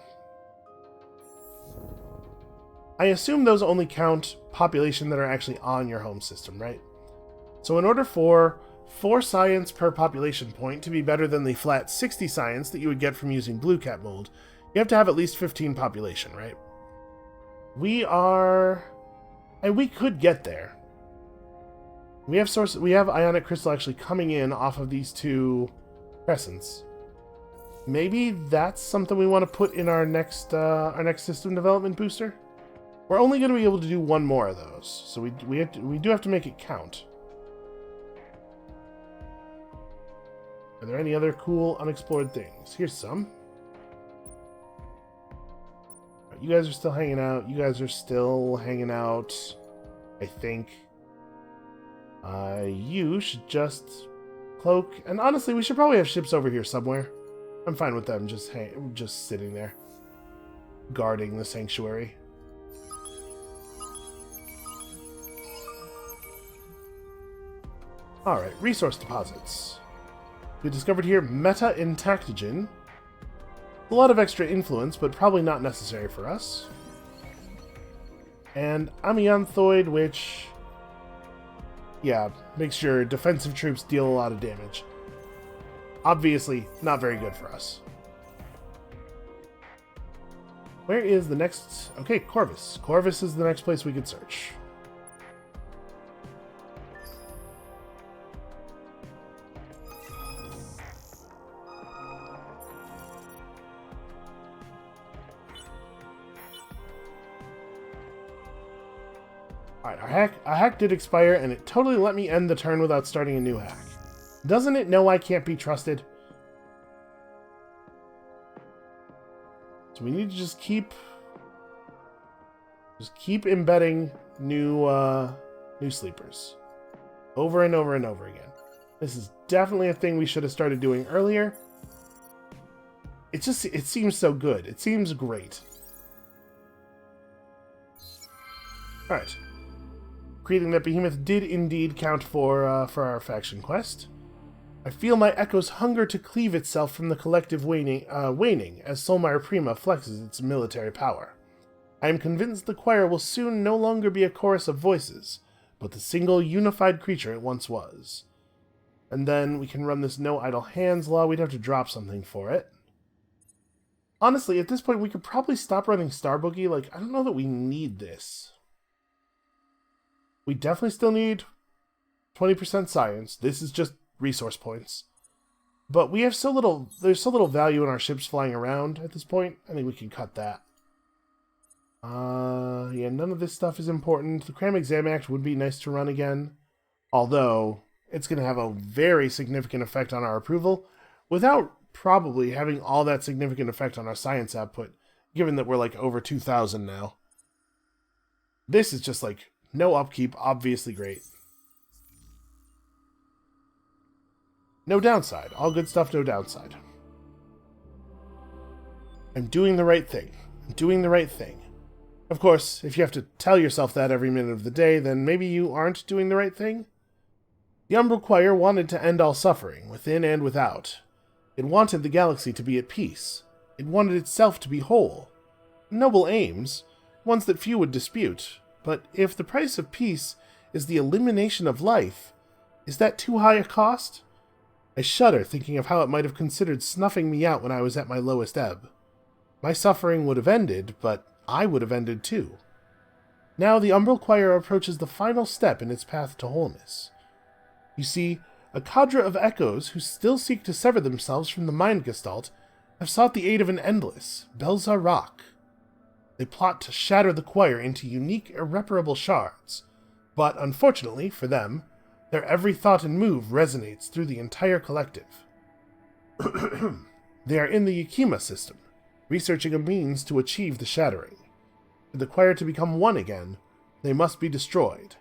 I assume those only count population that are actually on your home system, right? So in order for 4 science per population point to be better than the flat 60 science that you would get from using Blue Cat mold, you have to have at least 15 population, right? We could get there. We have ionic crystal actually coming in off of these 2 crescents. Maybe that's something we want to put in our next system development booster. We're only going to be able to do 1 more of those, so we do have to make it count. Are there any other cool unexplored things? Here's some. You guys are still hanging out. You guys are still hanging out, I think. You should just cloak. And honestly, we should probably have ships over here somewhere. I'm fine with them just sitting there, guarding the sanctuary. Alright, resource deposits. We discovered here meta-intactogen. A lot of extra influence, but probably not necessary for us. And amianthoid, which, yeah, makes your defensive troops deal a lot of damage. Obviously, not very good for us. Where is the next... Okay, Corvus. Corvus is the next place we could search. Alright, our hack did expire, and it totally let me end the turn without starting a new hack. Doesn't it know I can't be trusted? So we need to just keep embedding new sleepers. Over and over and over again. This is definitely a thing we should have started doing earlier. It seems so good. It seems great. Alright. Creating that behemoth did indeed count for our faction quest. I feel my echo's hunger to cleave itself from the collective waning as Solmire Prima flexes its military power. I am convinced the choir will soon no longer be a chorus of voices, but the single unified creature it once was. And then we can run this no idle hands law. We'd have to drop something for it. Honestly, at this point, we could probably stop running Star Boogie. Like, I don't know that we need this. We definitely still need 20% science. This is just resource points. But we have there's so little value in our ships flying around at this point. I think we can cut that. Yeah, none of this stuff is important. The Cram Exam Act would be nice to run again. Although, it's going to have a very significant effect on our approval, without probably having all that significant effect on our science output, given that we're like over 2,000 now. This is just like, no upkeep, obviously great. No downside. All good stuff, no downside. I'm doing the right thing. I'm doing the right thing. Of course, if you have to tell yourself that every minute of the day, then maybe you aren't doing the right thing. The Umbral Choir wanted to end all suffering, within and without. It wanted the galaxy to be at peace. It wanted itself to be whole. Noble aims, ones that few would dispute. But if the price of peace is the elimination of life, is that too high a cost? I shudder thinking of how it might have considered snuffing me out when I was at my lowest ebb. My suffering would have ended, but I would have ended too. Now the Umbral Choir approaches the final step in its path to wholeness. You see, a cadre of echoes who still seek to sever themselves from the mind gestalt have sought the aid of an endless, Belzar rock. They plot to shatter the choir into unique, irreparable shards, but unfortunately for them, their every thought and move resonates through the entire collective. They are in the Yakima system, researching a means to achieve the shattering. For the choir to become one again, they must be destroyed.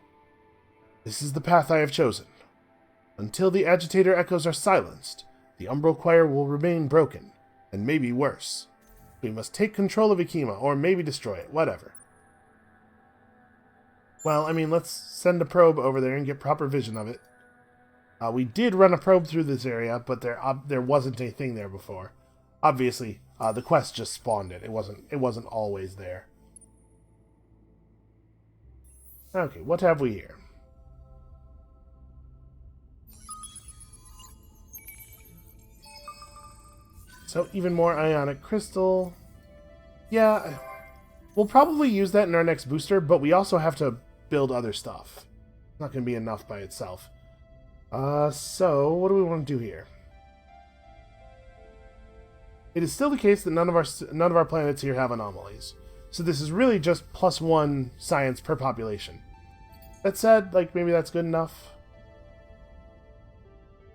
This is the path I have chosen. Until the agitator echoes are silenced, the Umbral Choir will remain broken, And maybe worse. We must take control of Ikima, or maybe destroy it, whatever. Well, I mean, let's send a probe over there and get proper vision of it. We did run a probe through this area, but there wasn't a thing there before. Obviously, the quest just spawned it. It wasn't always there. Okay, what have we here? So, even more ionic crystal. Yeah, we'll probably use that in our next booster, but we also have to build other stuff. It's not going to be enough by itself. So, what do we want to do here? It is still the case that none of our planets here have anomalies. So this is really just +1 science per population. That said, like, maybe that's good enough.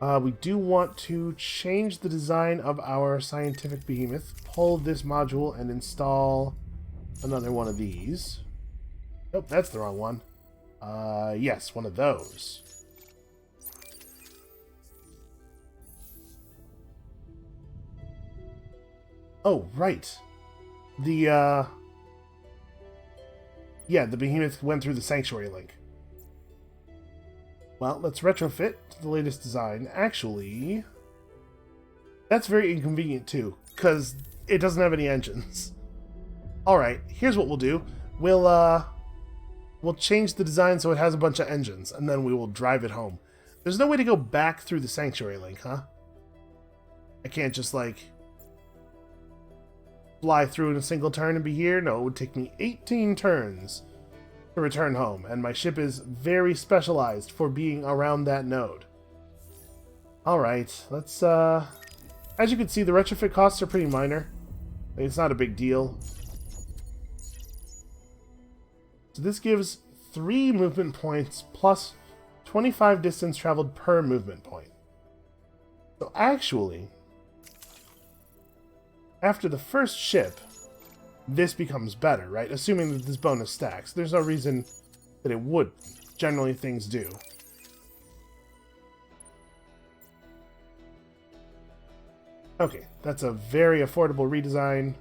We do want to change the design of our scientific behemoth, pull this module, and install another one of these. Nope, that's the wrong one. Yes, one of those. Oh, right. The behemoth went through the sanctuary link. Well, let's retrofit to the latest design. Actually, that's very inconvenient too, because it doesn't have any engines. Alright, here's what we'll do. We'll change the design so it has a bunch of engines, and then we will drive it home. There's no way to go back through the sanctuary link, huh? I can't just, like, fly through in a single turn and be here. No, it would take me 18 turns to return home, and my ship is very specialized for being around that node. Alright, let's, as you can see, the retrofit costs are pretty minor. It's not a big deal. So this gives 3 movement points plus 25 distance traveled per movement point. So actually, after the first ship, this becomes better, right? Assuming that this bonus stacks. There's no reason that it would. Generally, things do. Okay, that's a very affordable redesign.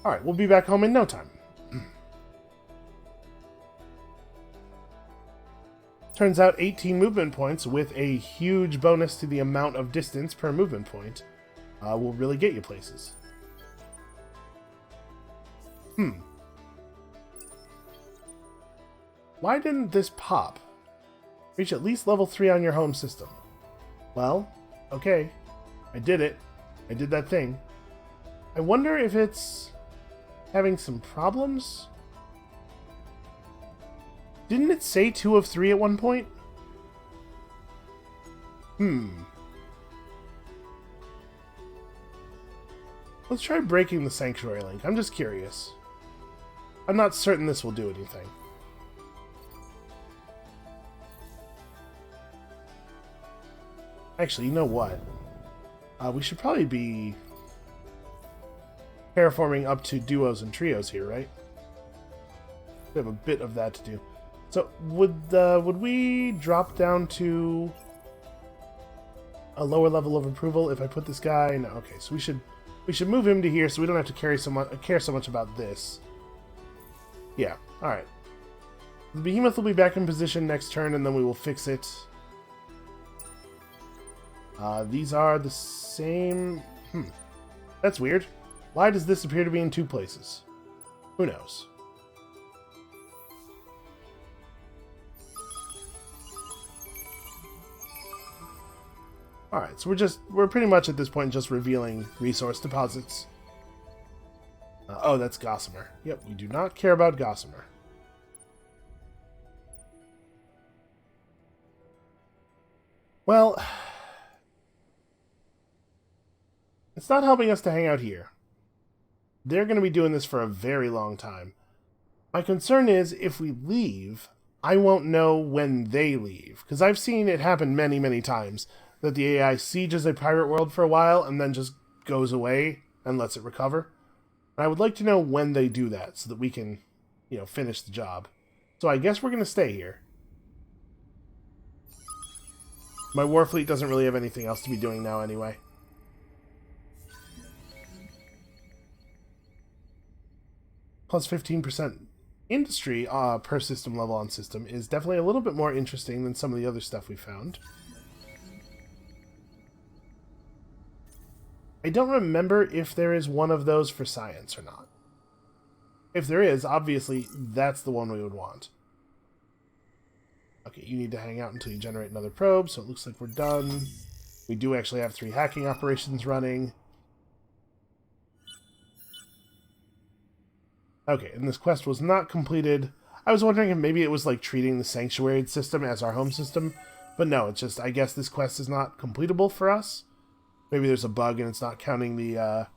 Alright, we'll be back home in no time. Turns out 18 movement points with a huge bonus to the amount of distance per movement point will really get you places. Why didn't this pop? Reach at least level 3 on your home system. Well, okay. I did it. I did that thing. I wonder if it's having some problems? Didn't it say 2 of 3 at one point? Let's try breaking the sanctuary link. I'm just curious. I'm not certain this will do anything. Actually, you know what? We should probably be terraforming up to duos and trios here, right? We have a bit of that to do. So, would we drop down to a lower level of approval if I put this guy? No, okay. So we should move him to here, so we don't have to care so much about this. Yeah. All right. The behemoth will be back in position next turn, and then we will fix it. These are the same. That's weird. Why does this appear to be in 2 places? Who knows? Alright, so we're pretty much at this point just revealing resource deposits. Oh, that's Gossamer. Yep, we do not care about Gossamer. Well, it's not helping us to hang out here. They're going to be doing this for a very long time. My concern is, if we leave, I won't know when they leave. Because I've seen it happen many, many times, that the AI sieges a pirate world for a while and then just goes away and lets it recover. And I would like to know when they do that, so that we can, finish the job. So I guess we're going to stay here. My Warfleet doesn't really have anything else to be doing now anyway. plus 15% industry per system level on system is definitely a little bit more interesting than some of the other stuff we found. I don't remember if there is one of those for science or not. If there is, obviously, that's the one we would want. Okay, you need to hang out until you generate another probe, so it looks like we're done. We do actually have 3 hacking operations running. Okay, and this quest was not completed. I was wondering if maybe it was like treating the sanctuary system as our home system, but no, it's just, I guess this quest is not completable for us. Maybe there's a bug and it's not counting the,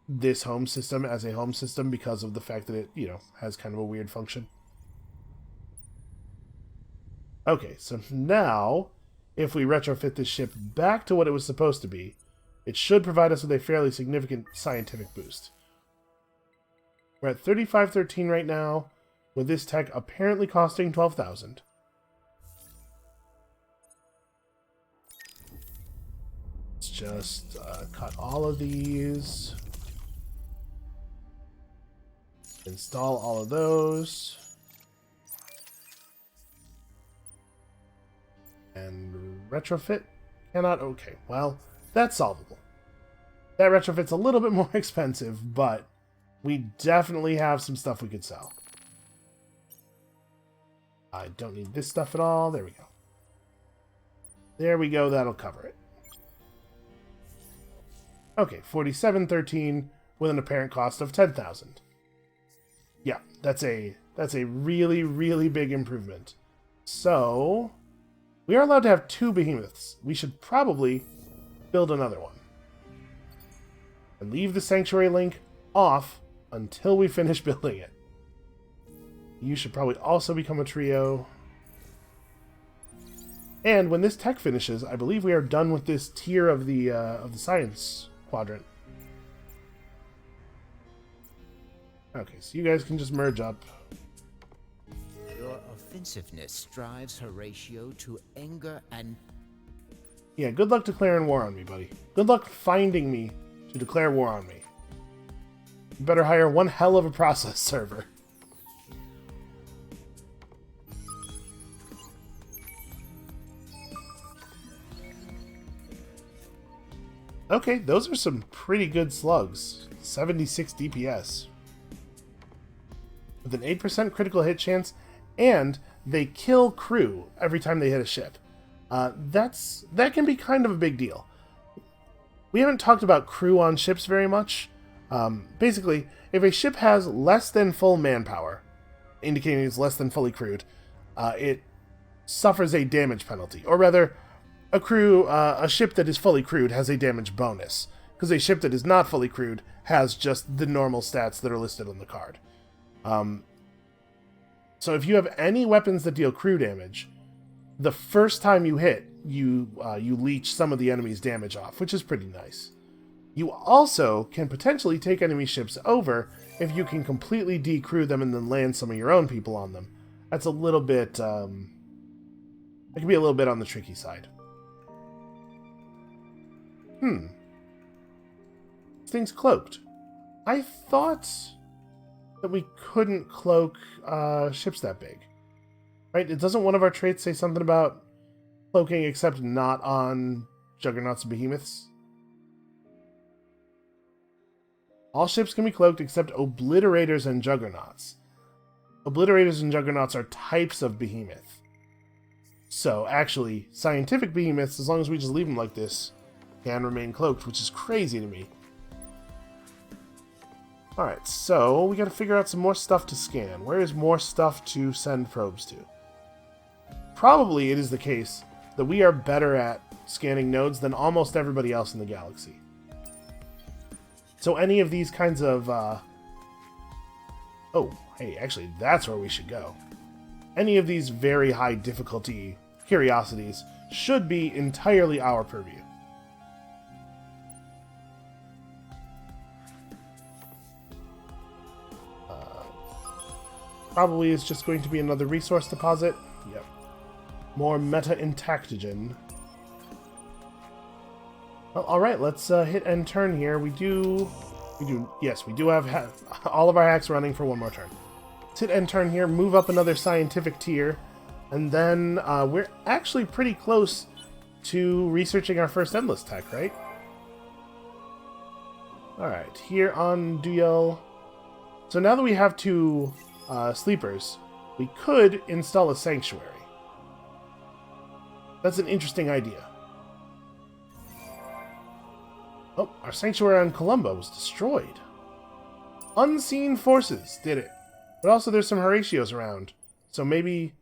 this home system as a home system because of the fact that it, you know, has kind of a weird function. Okay, so now, if we retrofit this ship back to what it was supposed to be, it should provide us with a fairly significant scientific boost. We're at 3513 right now, with this tech apparently costing 12,000. Let's just cut all of these. Install all of those. And retrofit cannot. Okay, well, that's solvable. That retrofit's a little bit more expensive, but we definitely have some stuff we could sell. I don't need this stuff at all. There we go. There we go. That'll cover it. Okay, 4713 with an apparent cost of 10,000. Yeah, that's a really, really big improvement. So we are allowed to have 2 behemoths. We should probably build another one. And leave the sanctuary link off until we finish building it. You should probably also become a trio. And when this tech finishes, I believe we are done with this tier of the science quadrant. Okay, so you guys can just merge up. Your offensiveness drives Horatio to anger and... Yeah, good luck declaring war on me, buddy. Good luck finding me to declare war on me. You better hire one hell of a process server. Okay, those are some pretty good slugs. 76 DPS. With an 8% critical hit chance, and they kill crew every time they hit a ship. That can be kind of a big deal. We haven't talked about crew on ships very much. Basically, if a ship has less than full manpower, indicating it's less than fully crewed, it suffers a damage penalty. Or rather, a ship that is fully crewed has a damage bonus, because a ship that is not fully crewed has just the normal stats that are listed on the card. So if you have any weapons that deal crew damage, the first time you hit, you leech some of the enemy's damage off, which is pretty nice. You also can potentially take enemy ships over if you can completely decrew them and then land some of your own people on them. That's a little bit, it can be a little bit on the tricky side. This thing's cloaked. I thought that we couldn't cloak ships that big. Right? It doesn't one of our traits say something about cloaking except not on juggernauts and behemoths? All ships can be cloaked except obliterators and juggernauts. Obliterators and juggernauts are types of behemoth. So, actually, scientific behemoths, as long as we just leave them like this, can remain cloaked, which is crazy to me. Alright, so we gotta figure out some more stuff to scan. Where is more stuff to send probes to? Probably it is the case that we are better at scanning nodes than almost everybody else in the galaxy. So any of these kinds of, oh, hey, actually, that's where we should go. Any of these very high difficulty curiosities should be entirely our purview. Probably is just going to be another resource deposit. Yep. More meta-intactogen. Well, alright, let's hit end turn here. We do We do, yes, we do have all of our hacks running for one more turn. Hit end turn here, move up another scientific tier, and then we're actually pretty close to researching our first endless tech, right? Alright, here on Duel. So now that we have two sleepers, we could install a sanctuary. That's an interesting idea. Oh, our sanctuary on Columba was destroyed. Unseen forces did it. But also there's some Horatios around. So maybe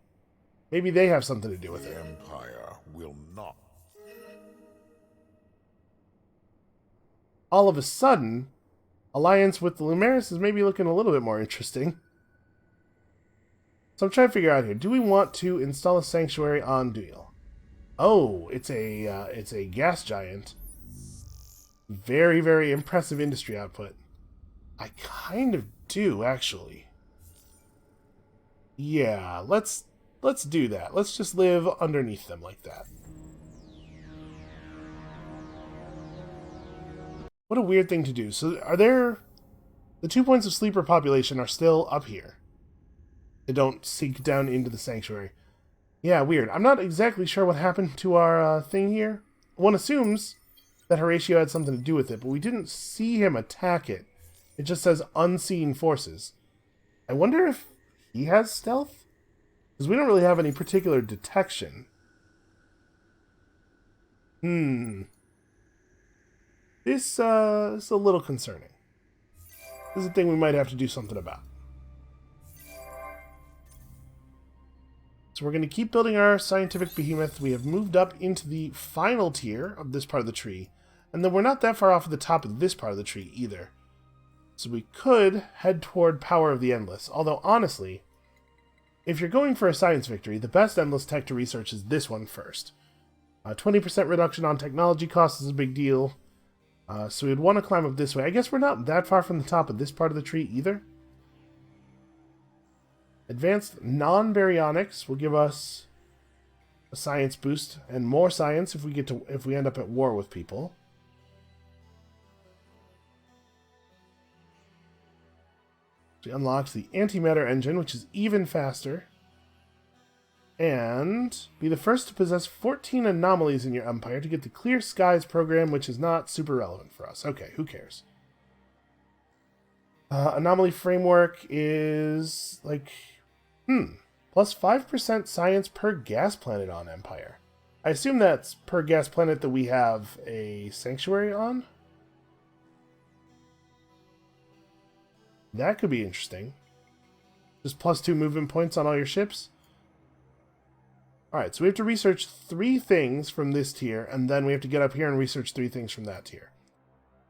they have something to do with The it. Empire will not. All of a sudden, alliance with the Lumeris is maybe looking a little bit more interesting. So I'm trying to figure out here. Do we want to install a sanctuary on Duel? Oh, it's a gas giant. Very, very impressive industry output. I kind of do, actually. Yeah, let's do that. Let's just live underneath them like that. What a weird thing to do. So are there... The 2 points of sleeper population are still up here. They don't sink down into the sanctuary. Yeah, weird. I'm not exactly sure what happened to our thing here. One assumes that Horatio had something to do with it, but we didn't see him attack it. It just says unseen forces. I wonder if he has stealth? Because we don't really have any particular detection. This is a little concerning. This is a thing we might have to do something about. So we're going to keep building our scientific behemoth. We have moved up into the final tier of this part of the tree. And then we're not that far off of the top of this part of the tree either. So we could head toward Power of the Endless. Although, honestly, if you're going for a science victory, the best endless tech to research is this one first. 20% reduction on technology costs is a big deal. So we'd want to climb up this way. I guess we're not that far from the top of this part of the tree either. Advanced non-baryonics will give us a science boost and more science if we end up at war with people. We unlocked the antimatter engine, which is even faster. And be the first to possess 14 anomalies in your empire to get the Clear Skies program, which is not super relevant for us. Okay, who cares? Anomaly framework is like, plus 5% science per gas planet on Empire. I assume that's per gas planet that we have a sanctuary on. That could be interesting. Just plus 2 movement points on all your ships. Alright, so we have to research 3 things from this tier, and then we have to get up here and research 3 things from that tier.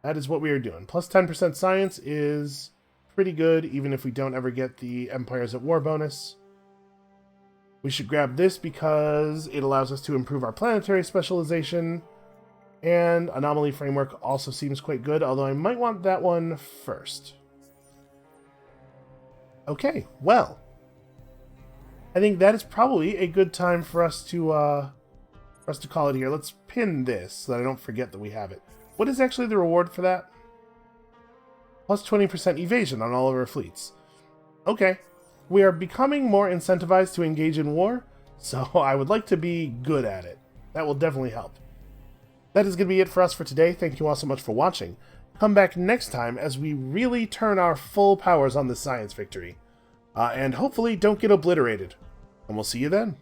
That is what we are doing. Plus 10% science is pretty good, even if we don't ever get the Empires at War bonus. We should grab this because it allows us to improve our planetary specialization, and Anomaly Framework also seems quite good, although I might want that one first. Okay, well, I think that is probably a good time for us to call it here. Let's pin this so that I don't forget that we have it. What is actually the reward for that? Plus 20% evasion on all of our fleets. Okay, we are becoming more incentivized to engage in war, so I would like to be good at it. That will definitely help. That is going to be it for us for today. Thank you all so much for watching. Come back next time as we really turn our full powers on this science victory. And hopefully don't get obliterated. And we'll see you then.